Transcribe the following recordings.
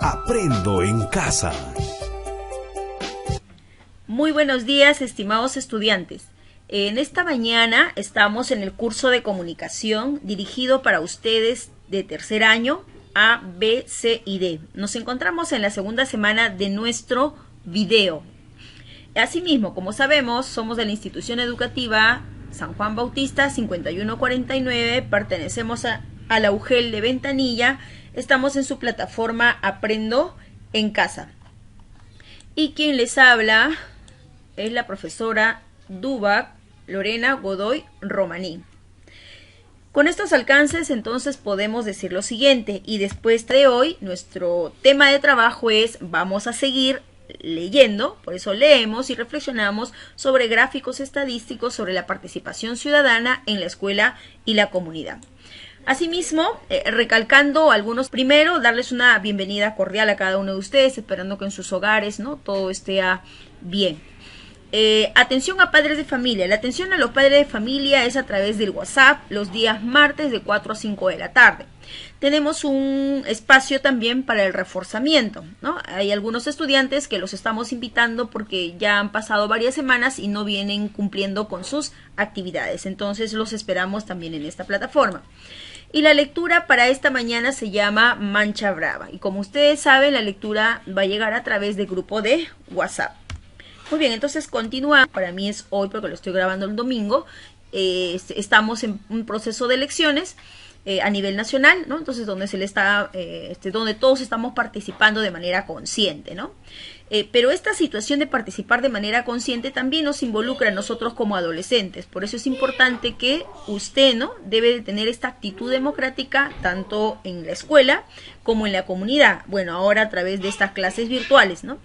Aprendo en casa. Muy buenos días, estimados estudiantes. En esta mañana estamos en el curso de comunicación dirigido para ustedes de tercer año A, B, C y D. Nos encontramos en la segunda semana de nuestro video. Asimismo, como sabemos, somos de la institución educativa San Juan Bautista 5149, pertenecemos a la UGEL de Ventanilla, estamos en su plataforma Aprendo en Casa. Y quien les habla es la profesora Dubac Lorena Godoy Romaní. Con estos alcances entonces podemos decir lo siguiente, y después de hoy nuestro tema de trabajo es, vamos a seguir leyendo, por eso leemos y reflexionamos sobre gráficos estadísticos sobre la participación ciudadana en la escuela y la comunidad. Asimismo, recalcando algunos, primero darles una bienvenida cordial a cada uno de ustedes, esperando que en sus hogares, ¿no?, todo esté bien. Atención a padres de familia. La atención a los padres de familia es a través del WhatsApp los días martes de 4 a 5 de la tarde. Tenemos un espacio también para el reforzamiento, ¿no? Hay algunos estudiantes que los estamos invitando porque ya han pasado varias semanas y no vienen cumpliendo con sus actividades. Entonces los esperamos también en esta plataforma. Y la lectura para esta mañana se llama Mancha Brava. Y como ustedes saben, la lectura va a llegar a través del grupo de WhatsApp. Muy bien, entonces continúa. Para mí es hoy porque lo estoy grabando el domingo. Estamos en un proceso de elecciones a nivel nacional, ¿no? Entonces donde se le está, donde todos estamos participando de manera consciente, ¿no? Pero esta situación de participar de manera consciente también nos involucra a nosotros como adolescentes. Por eso es importante que usted, ¿no?, debe de tener esta actitud democrática tanto en la escuela como en la comunidad. Bueno, ahora a través de estas clases virtuales, ¿no?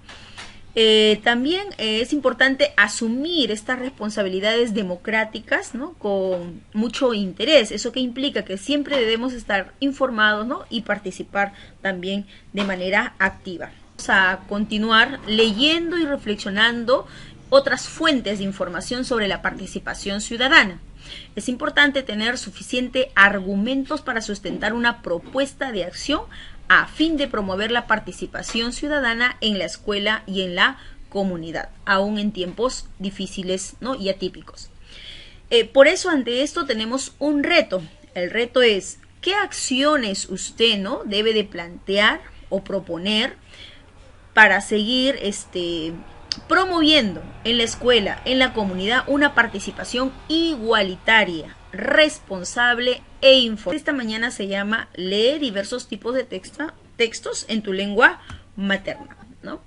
También es importante asumir estas responsabilidades democráticas, ¿no?, con mucho interés. Eso que implica que siempre debemos estar informados, ¿no?, y participar también de manera activa. Vamos a continuar leyendo y reflexionando otras fuentes de información sobre la participación ciudadana. Es importante tener suficientes argumentos para sustentar una propuesta de acción a fin de promover la participación ciudadana en la escuela y en la comunidad, aún en tiempos difíciles, ¿no?, y atípicos. Por eso, ante esto tenemos un reto. El reto es, ¿qué acciones usted, ¿no?, debe de plantear o proponer para seguir promoviendo en la escuela, en la comunidad, una participación igualitaria, responsable e informada? Esta mañana se llama Lee diversos tipos de textos en tu lengua materna, ¿no?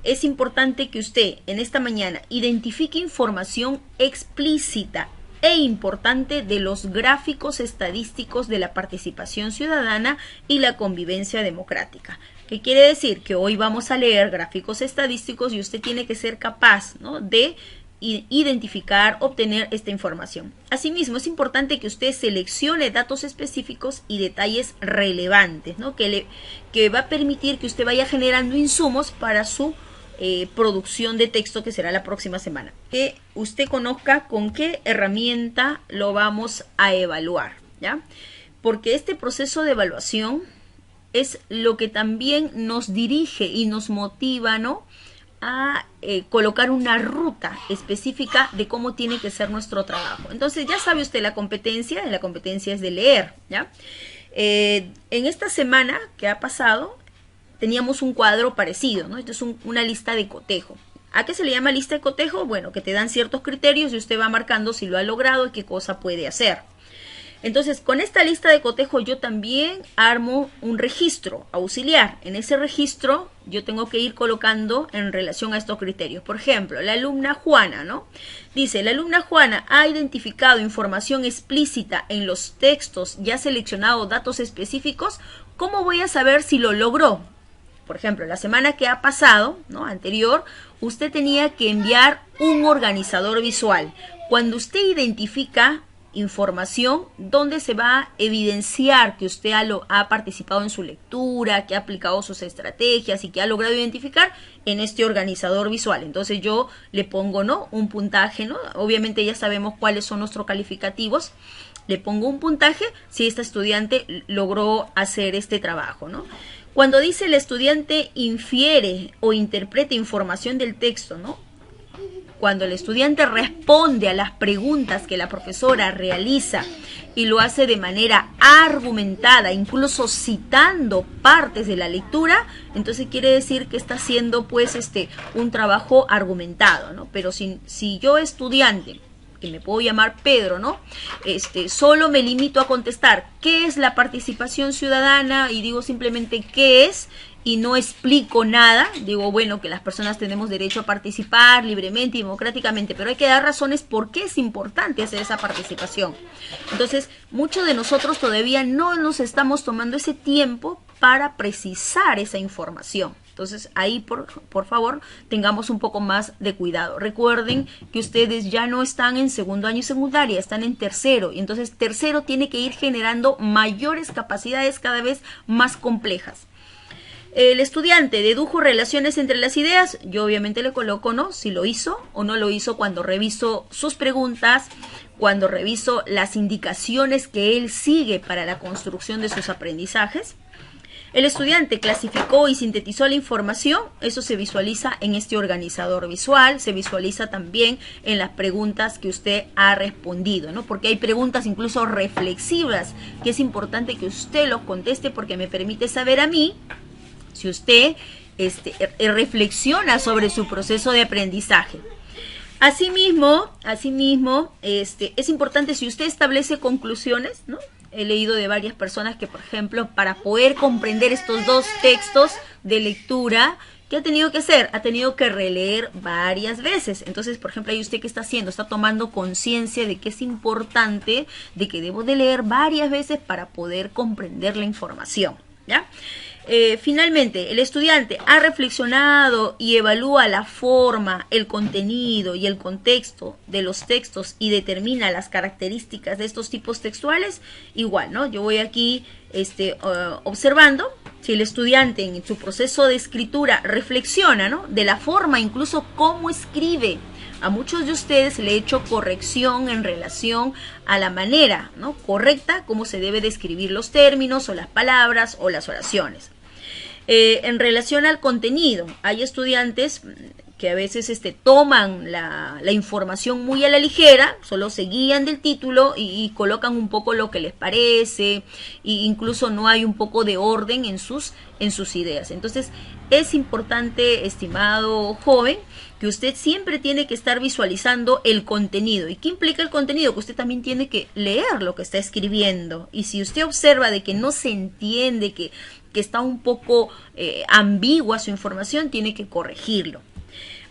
Es importante que usted en esta mañana identifique información explícita e importante de los gráficos estadísticos de la participación ciudadana y la convivencia democrática. ¿Qué quiere decir? Que hoy vamos a leer gráficos estadísticos y usted tiene que ser capaz, ¿no?, de identificar, obtener esta información. Asimismo, es importante que usted seleccione datos específicos y detalles relevantes, ¿no?, que va a permitir que usted vaya generando insumos para su producción de texto, que será la próxima semana. Que usted conozca con qué herramienta lo vamos a evaluar, ¿ya? Porque este proceso de evaluación es lo que también nos dirige y nos motiva, ¿no?, a colocar una ruta específica de cómo tiene que ser nuestro trabajo. Entonces ya sabe usted la competencia es de leer, ¿ya? En esta semana que ha pasado teníamos un cuadro parecido, ¿no? Esto es una lista de cotejo. ¿A qué se le llama lista de cotejo? Bueno, que te dan ciertos criterios y usted va marcando si lo ha logrado y qué cosa puede hacer. Entonces, con esta lista de cotejo yo también armo un registro auxiliar. En ese registro yo tengo que ir colocando en relación a estos criterios. Por ejemplo, la alumna Juana, ¿no? Dice, la alumna Juana ha identificado información explícita en los textos y ha seleccionado datos específicos. ¿Cómo voy a saber si lo logró? Por ejemplo, la semana que ha pasado, ¿no?, anterior, usted tenía que enviar un organizador visual. Cuando usted identifica información donde se va a evidenciar que usted ha participado en su lectura, que ha aplicado sus estrategias y que ha logrado identificar en este organizador visual. Entonces yo le pongo, ¿no?, un puntaje, ¿no? Obviamente ya sabemos cuáles son nuestros calificativos. Le pongo un puntaje si esta estudiante logró hacer este trabajo, ¿no? Cuando dice el estudiante infiere o interpreta información del texto, ¿no? Cuando el estudiante responde a las preguntas que la profesora realiza y lo hace de manera argumentada, incluso citando partes de la lectura, entonces quiere decir que está haciendo pues un trabajo argumentado, ¿no? Pero si yo estudiante, que me puedo llamar Pedro, ¿no? Solo me limito a contestar ¿qué es la participación ciudadana? Y digo simplemente ¿qué es? Y no explico nada, digo, bueno, que las personas tenemos derecho a participar libremente y democráticamente, pero hay que dar razones por qué es importante hacer esa participación. Entonces, muchos de nosotros todavía no nos estamos tomando ese tiempo para precisar esa información. Entonces, ahí, por favor, tengamos un poco más de cuidado. Recuerden que ustedes ya no están en segundo año y secundaria, están en tercero. Y entonces, tercero tiene que ir generando mayores capacidades cada vez más complejas. El estudiante dedujo relaciones entre las ideas. Yo obviamente le coloco, ¿no? Si lo hizo o no lo hizo cuando reviso sus preguntas, cuando reviso las indicaciones que él sigue para la construcción de sus aprendizajes. El estudiante clasificó y sintetizó la información. Eso se visualiza en este organizador visual, se visualiza también en las preguntas que usted ha respondido, ¿no? Porque hay preguntas incluso reflexivas que es importante que usted los conteste porque me permite saber a mí si usted reflexiona sobre su proceso de aprendizaje. Asimismo, es importante si usted establece conclusiones, ¿no? He leído de varias personas que, por ejemplo, para poder comprender estos dos textos de lectura, ¿qué ha tenido que hacer? Ha tenido que releer varias veces. Entonces, por ejemplo, ahí usted ¿qué está haciendo? Está tomando conciencia de que es importante, de que debo de leer varias veces para poder comprender la información, ¿ya? Finalmente, el estudiante ha reflexionado y evalúa la forma, el contenido y el contexto de los textos y determina las características de estos tipos textuales. Igual, ¿no? Yo voy aquí observando si el estudiante en su proceso de escritura reflexiona, ¿no? De la forma, incluso cómo escribe. A muchos de ustedes le he hecho corrección en relación a la manera, ¿no? Correcta, cómo se debe de escribir los términos o las palabras o las oraciones. En relación al contenido, hay estudiantes que a veces toman la información muy a la ligera, solo se guían del título y colocan un poco lo que les parece, e incluso no hay un poco de orden en sus ideas. Entonces, es importante, estimado joven, que usted siempre tiene que estar visualizando el contenido. ¿Y qué implica el contenido? Que usted también tiene que leer lo que está escribiendo. Y si usted observa de que no se entiende, que está un poco ambigua su información, tiene que corregirlo.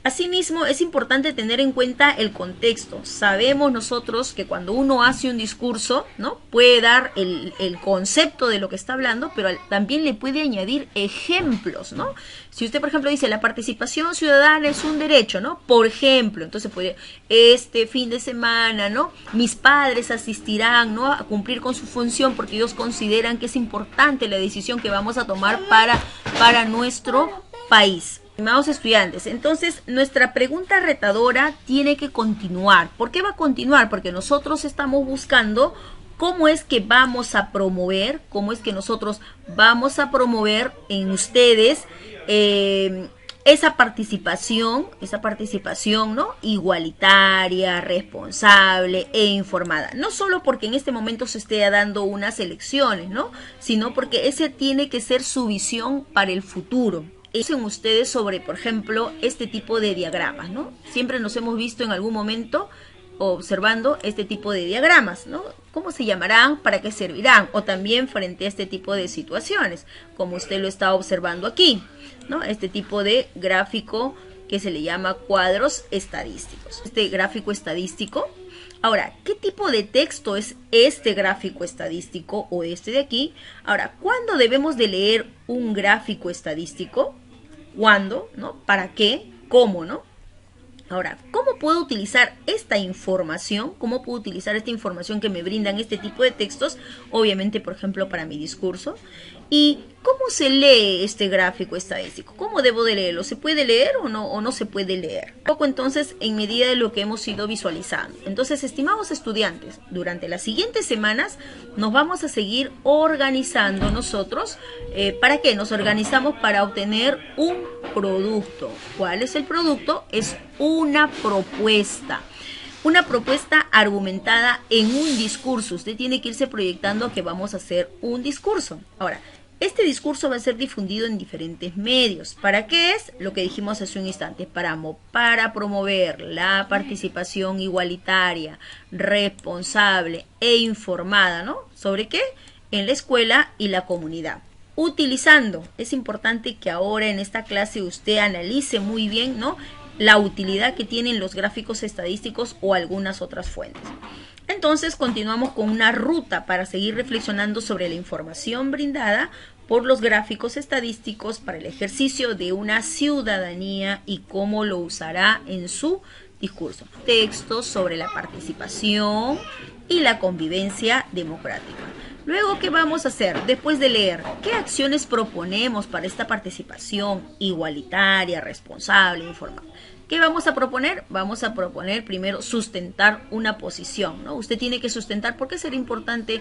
Asimismo, es importante tener en cuenta el contexto. Sabemos nosotros que cuando uno hace un discurso, ¿no? Puede dar el concepto de lo que está hablando, pero también le puede añadir ejemplos, ¿no? Si usted, por ejemplo, dice la participación ciudadana es un derecho, ¿no? Por ejemplo, entonces puede, este fin de semana, ¿no? Mis padres asistirán, ¿no? A cumplir con su función porque ellos consideran que es importante la decisión que vamos a tomar para nuestro país. Estimados estudiantes, entonces nuestra pregunta retadora tiene que continuar. ¿Por qué va a continuar? Porque nosotros estamos buscando cómo es que vamos a promover, en ustedes esa participación, ¿no? Igualitaria, responsable e informada. No solo porque en este momento se esté dando unas elecciones, ¿no? Sino porque ese tiene que ser su visión para el futuro. Dicen ustedes sobre, por ejemplo, este tipo de diagramas, ¿no? Siempre nos hemos visto en algún momento observando este tipo de diagramas, ¿no? ¿Cómo se llamarán? ¿Para qué servirán? O también frente a este tipo de situaciones, como usted lo está observando aquí, ¿no? Este tipo de gráfico que se le llama cuadros estadísticos. Este gráfico estadístico. Ahora, ¿qué tipo de texto es este gráfico estadístico o este de aquí? Ahora, ¿cuándo debemos de leer un gráfico estadístico? ¿Cuándo? ¿No? ¿Para qué? ¿Cómo? ¿No? Ahora, ¿cómo puedo utilizar esta información? ¿Cómo puedo utilizar esta información que me brindan este tipo de textos? Obviamente, por ejemplo, para mi discurso. ¿Y cómo se lee este gráfico estadístico? ¿Cómo debo de leerlo? ¿Se puede leer o no se puede leer? Un poco entonces en medida de lo que hemos ido visualizando. Entonces, estimados estudiantes, durante las siguientes semanas nos vamos a seguir organizando nosotros. ¿Para qué? Nos organizamos para obtener un producto. ¿Cuál es el producto? Es una propuesta. Una propuesta argumentada en un discurso. Usted tiene que irse proyectando que vamos a hacer un discurso. Ahora, este discurso va a ser difundido en diferentes medios. ¿Para qué es? Lo que dijimos hace un instante. Para promover la participación igualitaria, responsable e informada, ¿no? ¿Sobre qué? En la escuela y la comunidad. Utilizando, es importante que ahora en esta clase usted analice muy bien, ¿no?, la utilidad que tienen los gráficos estadísticos o algunas otras fuentes. Entonces continuamos con una ruta para seguir reflexionando sobre la información brindada por los gráficos estadísticos para el ejercicio de una ciudadanía y cómo lo usará en su discurso. Textos sobre la participación y la convivencia democrática. Luego, ¿qué vamos a hacer? Después de leer, ¿qué acciones proponemos para esta participación igualitaria, responsable, informada? ¿Qué vamos a proponer? Vamos a proponer primero sustentar una posición, ¿no? Usted tiene que sustentar, ¿por qué será importante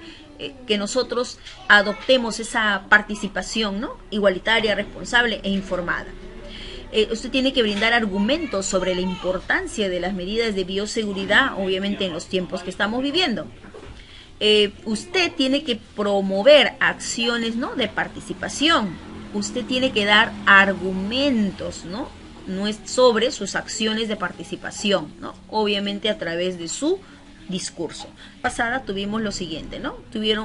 que nosotros adoptemos esa participación, ¿no?, igualitaria, responsable e informada? Usted tiene que brindar argumentos sobre la importancia de las medidas de bioseguridad, obviamente en los tiempos que estamos viviendo. Usted tiene que promover acciones, ¿no?, de participación. Usted tiene que dar argumentos, ¿no?, sobre sus acciones de participación, ¿no?, obviamente a través de su discurso. Pasada tuvimos lo siguiente, ¿no?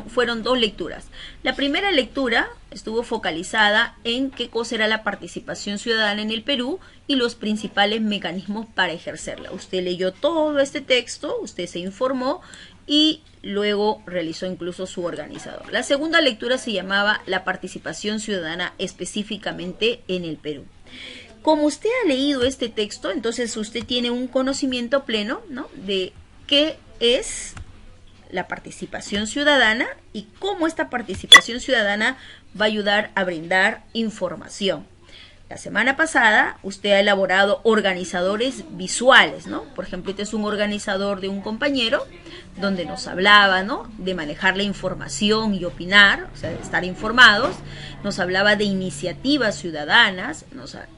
Fueron dos lecturas. La primera lectura estuvo focalizada en qué cosa era la participación ciudadana en el Perú y los principales mecanismos para ejercerla. Usted leyó todo este texto, usted se informó y luego realizó incluso su organizador. La segunda lectura se llamaba la participación ciudadana específicamente en el Perú. Como usted ha leído este texto, entonces usted tiene un conocimiento pleno, ¿no?, de qué es la participación ciudadana y cómo esta participación ciudadana va a ayudar a brindar información. La semana pasada usted ha elaborado organizadores visuales, ¿no? Por ejemplo, este es un organizador de un compañero donde nos hablaba, ¿no?, de manejar la información y opinar, o sea, de estar informados. Nos hablaba de iniciativas ciudadanas,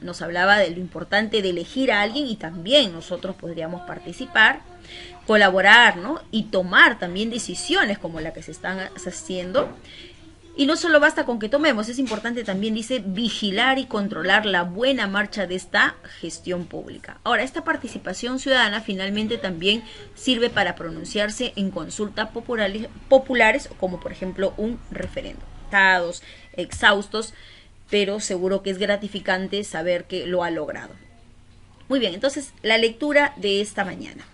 nos hablaba de lo importante de elegir a alguien y también nosotros podríamos participar, colaborar, ¿no?, y tomar también decisiones como la que se están haciendo. Y no solo basta con que tomemos, es importante también, dice, vigilar y controlar la buena marcha de esta gestión pública. Ahora, esta participación ciudadana finalmente también sirve para pronunciarse en consultas populares, como por ejemplo un referéndum. Estados exhaustos, pero seguro que es gratificante saber que lo ha logrado. Muy bien, entonces la lectura de esta mañana.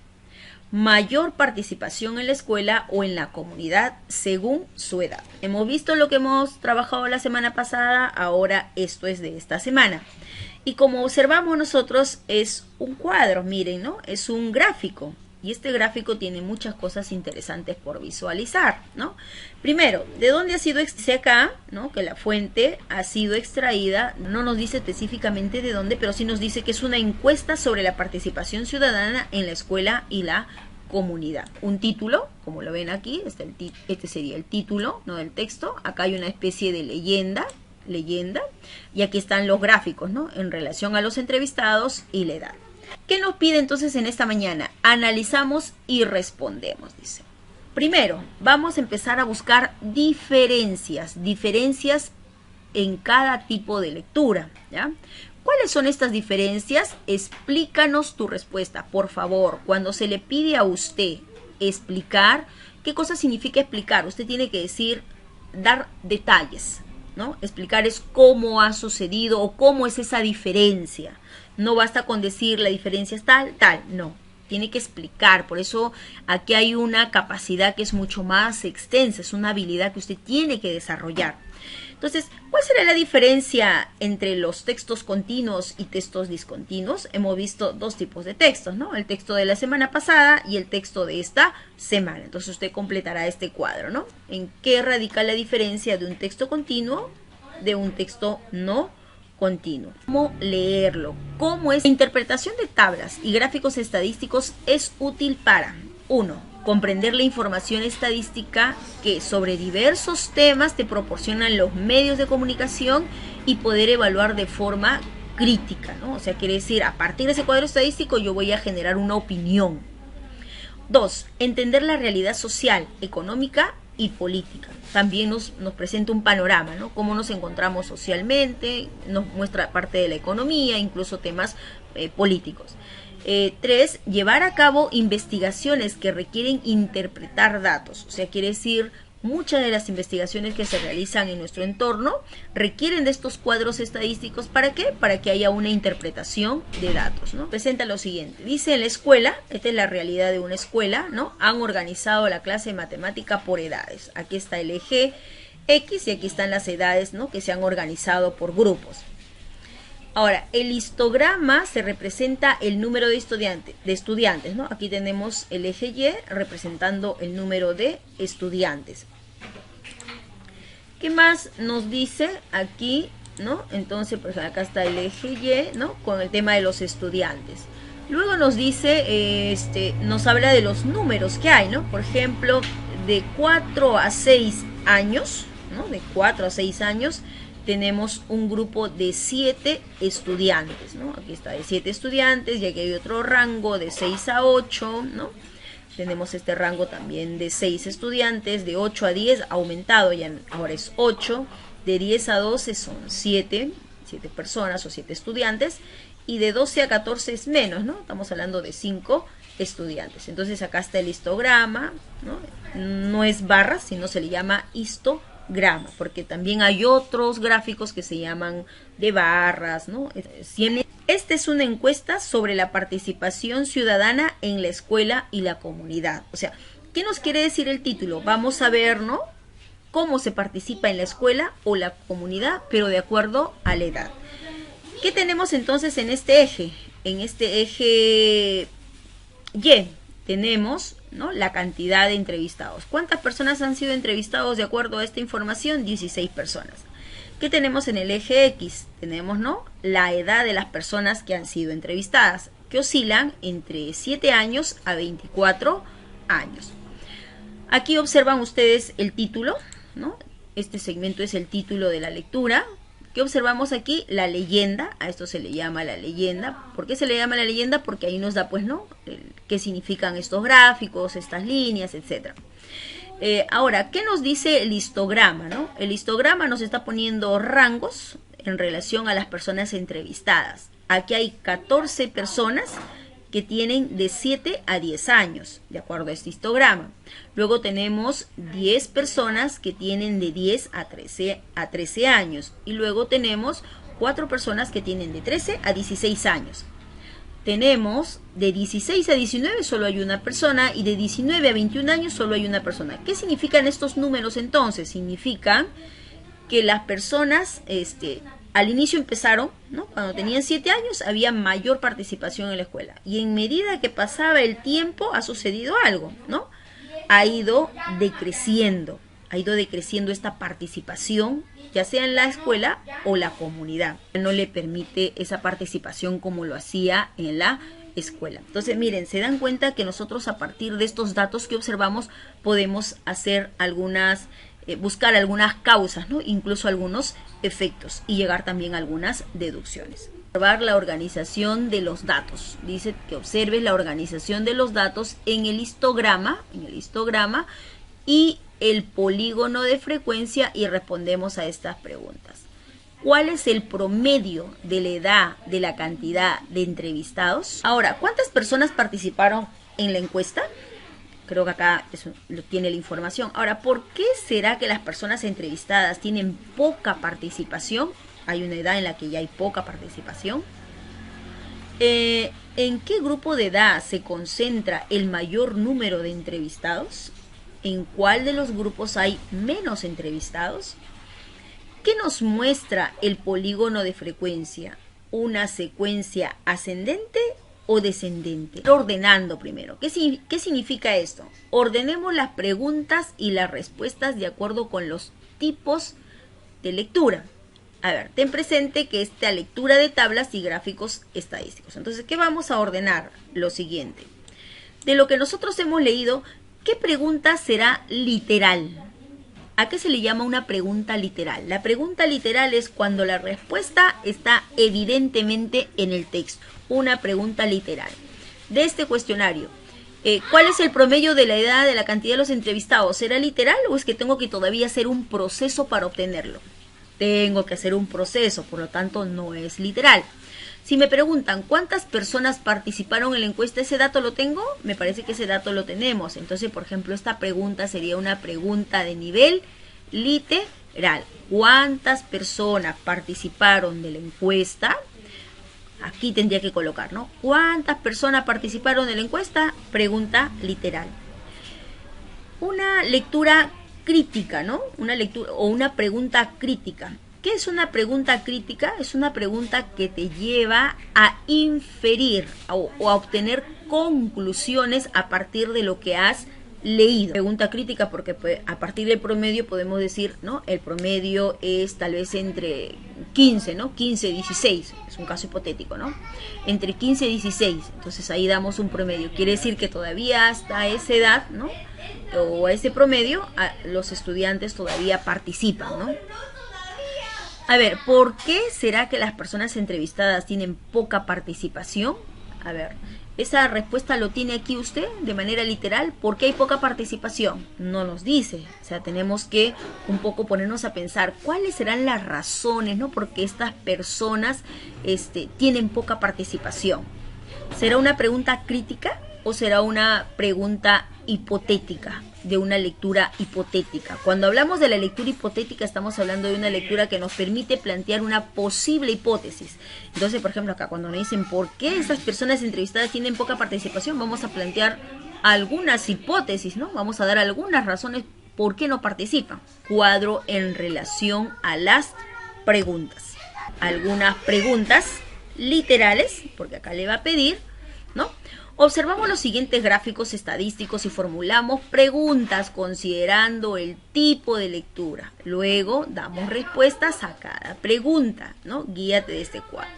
Mayor participación en la escuela o en la comunidad según su edad. Hemos visto lo que hemos trabajado la semana pasada, ahora esto es de esta semana. Y como observamos nosotros, es un cuadro, miren, ¿no? Es un gráfico. Y este gráfico tiene muchas cosas interesantes por visualizar, ¿no? Primero, ¿de dónde ha sido extraída acá? ¿No? Que la fuente ha sido extraída, no nos dice específicamente de dónde, pero sí nos dice que es una encuesta sobre la participación ciudadana en la escuela y la comunidad. Un título, como lo ven aquí, este sería el título, ¿no?, del texto. Acá hay una especie de leyenda, y aquí están los gráficos, ¿no?, en relación a los entrevistados y la edad. ¿Qué nos pide entonces en esta mañana? Analizamos y respondemos, dice. Primero, vamos a empezar a buscar diferencias en cada tipo de lectura, ¿ya? ¿Cuáles son estas diferencias? Explícanos tu respuesta, por favor. Cuando se le pide a usted explicar, ¿qué cosa significa explicar? Usted tiene que decir, dar detalles, ¿no? Explicar es cómo ha sucedido o cómo es esa diferencia. No basta con decir la diferencia es tal, no. tiene que explicar. Por eso aquí hay una capacidad que es mucho más extensa, es una habilidad que usted tiene que desarrollar. Entonces, ¿cuál será la diferencia entre los textos continuos y textos discontinuos? Hemos visto dos tipos de textos, ¿no? El texto de la semana pasada y el texto de esta semana. Entonces usted completará este cuadro, ¿no? ¿En qué radica la diferencia de un texto continuo de un texto no continuo? ¿Cómo leerlo? ¿Cómo es? La interpretación de tablas y gráficos estadísticos es útil para 1. Comprender la información estadística que sobre diversos temas te proporcionan los medios de comunicación y poder evaluar de forma crítica, ¿no? O sea, quiere decir, a partir de ese cuadro estadístico yo voy a generar una opinión. 2. Entender la realidad social, económica y política. También nos presenta un panorama, ¿no? Cómo nos encontramos socialmente, nos muestra parte de la economía, incluso temas políticos. 3. Llevar a cabo investigaciones que requieren interpretar datos. O sea, quiere decir, muchas de las investigaciones que se realizan en nuestro entorno requieren de estos cuadros estadísticos. ¿Para qué? Para que haya una interpretación de datos, ¿no? Presenta lo siguiente. Dice, en la escuela, esta es la realidad de una escuela, ¿no? Han organizado la clase de matemática por edades. Aquí está el eje X y aquí están las edades, ¿no? Que se han organizado por grupos. Ahora, el histograma se representa el número de estudiantes, ¿no? Aquí tenemos el eje Y representando el número de estudiantes. ¿Qué más nos dice aquí, no? Entonces, pues acá está el eje Y, ¿no? Con el tema de los estudiantes. Luego nos dice, nos habla de los números que hay, ¿no? Por ejemplo, de 4 a 6 años, ¿no? De 4 a 6 años tenemos un grupo de 7 estudiantes, ¿no? Aquí está de 7 estudiantes y aquí hay otro rango de 6 a 8, ¿no? Tenemos este rango también de 6 estudiantes, de 8 a 10 ha aumentado, ya ahora es 8, de 10 a 12 son 7 personas o 7 estudiantes, y de 12 a 14 es menos, ¿no? Estamos hablando de 5 estudiantes. Entonces acá está el histograma, ¿no? No es barras, sino se le llama histograma, porque también hay otros gráficos que se llaman de barras, ¿no? Esta es una encuesta sobre la participación ciudadana en la escuela y la comunidad. O sea, ¿qué nos quiere decir el título? Vamos a ver, ¿no? Cómo se participa en la escuela o la comunidad, pero de acuerdo a la edad. ¿Qué tenemos entonces en este eje? En este eje Y tenemos, ¿no? La cantidad de entrevistados. ¿Cuántas personas han sido entrevistados de acuerdo a esta información? 16 personas. ¿Qué tenemos en el eje X? Tenemos, ¿no? La edad de las personas que han sido entrevistadas, que oscilan entre 7 años a 24 años. Aquí observan ustedes el título, ¿no? Este segmento es el título de la lectura. ¿Qué observamos aquí? La leyenda. A esto se le llama la leyenda. ¿Por qué se le llama la leyenda? Porque ahí nos da, pues, ¿no? Qué significan estos gráficos, estas líneas, etc. Ahora, ¿qué nos dice el histograma, ¿no? El histograma nos está poniendo rangos en relación a las personas entrevistadas. Aquí hay 14 personas que tienen de 7 a 10 años, de acuerdo a este histograma. Luego tenemos 10 personas que tienen de 10 a 13 años. Y luego tenemos 4 personas que tienen de 13 a 16 años. Tenemos de 16 a 19 solo hay una persona y de 19 a 21 años solo hay una persona. ¿Qué significan estos números entonces? Significan que las personas al inicio empezaron, ¿no? Cuando tenían 7 años había mayor participación en la escuela. Y en medida que pasaba el tiempo ha sucedido algo, ¿no? Ha ido decreciendo esta participación, ya sea en la escuela o la comunidad. No le permite esa participación como lo hacía en la escuela. Entonces, miren, se dan cuenta que nosotros a partir de estos datos que observamos podemos hacer buscar algunas causas, ¿no? Incluso algunos efectos y llegar también a algunas deducciones. Observar la organización de los datos. Dice que observes la organización de los datos en el histograma y el polígono de frecuencia y respondemos a estas preguntas. ¿Cuál es el promedio de la edad de la cantidad de entrevistados? Ahora, ¿cuántas personas participaron en la encuesta? Creo que acá eso lo tiene la información. Ahora, ¿por qué será que las personas entrevistadas tienen poca participación? Hay una edad en la que ya hay poca participación. ¿En qué grupo de edad se concentra el mayor número de entrevistados? ¿En cuál de los grupos hay menos entrevistados? ¿Qué nos muestra el polígono de frecuencia? ¿Una secuencia ascendente o descendente? Ordenando primero. ¿Qué significa esto? Ordenemos las preguntas y las respuestas de acuerdo con los tipos de lectura. A ver, ten presente que esta lectura de tablas y gráficos estadísticos. Entonces, ¿qué vamos a ordenar? Lo siguiente. De lo que nosotros hemos leído, ¿qué pregunta será literal? ¿A qué se le llama una pregunta literal? La pregunta literal es cuando la respuesta está evidentemente en el texto. Una pregunta literal. De este cuestionario, ¿cuál es el promedio de la edad de la cantidad de los entrevistados? ¿Será literal o es que tengo que todavía hacer un proceso para obtenerlo? Tengo que hacer un proceso, por lo tanto no es literal. Si me preguntan cuántas personas participaron en la encuesta, ¿ese dato lo tengo? Me parece que ese dato lo tenemos. Entonces, por ejemplo, esta pregunta sería una pregunta de nivel literal. ¿Cuántas personas participaron de la encuesta? Aquí tendría que colocar, ¿no? ¿Cuántas personas participaron de la encuesta? Pregunta literal. Una lectura crítica, ¿no? Una lectura o una pregunta crítica. ¿Qué es una pregunta crítica? Es una pregunta que te lleva a inferir o a obtener conclusiones a partir de lo que has leído. Pregunta crítica porque a partir del promedio podemos decir, ¿no? El promedio es tal vez entre 15, ¿no? 15, 16, es un caso hipotético, ¿no? Entre 15 y 16, entonces ahí damos un promedio. Quiere decir que todavía hasta esa edad, ¿no? O a ese promedio, los estudiantes todavía participan, ¿no? A ver, ¿por qué será que las personas entrevistadas tienen poca participación? A ver, esa respuesta lo tiene aquí usted de manera literal. ¿Por qué hay poca participación? No nos dice. O sea, tenemos que un poco ponernos a pensar cuáles serán las razones, ¿no? Por qué estas personas tienen poca participación. ¿Será una pregunta crítica o será una pregunta hipotética, de una lectura hipotética? Cuando hablamos de la lectura hipotética estamos hablando de una lectura que nos permite plantear una posible hipótesis. Entonces, por ejemplo, acá cuando nos dicen ¿por qué esas personas entrevistadas tienen poca participación? Vamos a plantear algunas hipótesis, ¿no? Vamos a dar algunas razones por qué no participan. Cuadro en relación a las preguntas. Algunas preguntas literales, porque acá le va a pedir, ¿no? Observamos los siguientes gráficos estadísticos y formulamos preguntas considerando el tipo de lectura. Luego damos respuestas a cada pregunta, ¿no? Guíate de este cuadro.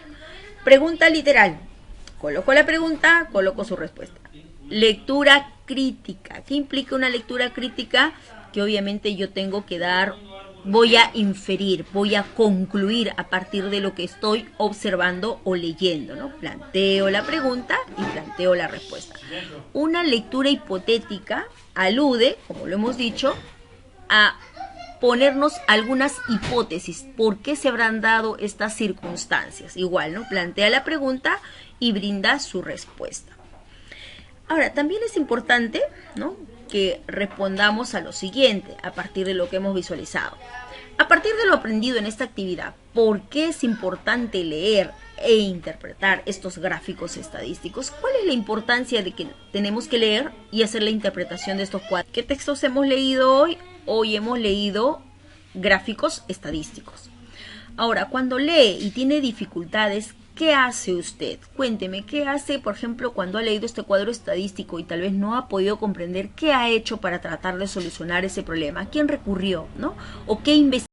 Pregunta literal. Coloco la pregunta, coloco su respuesta. Lectura crítica. ¿Qué implica una lectura crítica? Que obviamente yo tengo que dar, voy a inferir, voy a concluir a partir de lo que estoy observando o leyendo, ¿no? Planteo la pregunta y planteo la respuesta. Una lectura hipotética alude, como lo hemos dicho, a ponernos algunas hipótesis. ¿Por qué se habrán dado estas circunstancias? Igual, ¿no? Plantea la pregunta y brinda su respuesta. Ahora, también es importante, ¿no?, que respondamos a lo siguiente a partir de lo que hemos visualizado. A partir de lo aprendido en esta actividad, ¿por qué es importante leer e interpretar estos gráficos estadísticos? ¿Cuál es la importancia de que tenemos que leer y hacer la interpretación de estos cuadros? ¿Qué textos hemos leído hoy? Hoy hemos leído gráficos estadísticos. Ahora, cuando lee y tiene dificultades, ¿qué hace usted? Cuénteme, ¿qué hace, por ejemplo, cuando ha leído este cuadro estadístico y tal vez no ha podido comprender qué ha hecho para tratar de solucionar ese problema? ¿A quién recurrió, no? ¿O qué investigó?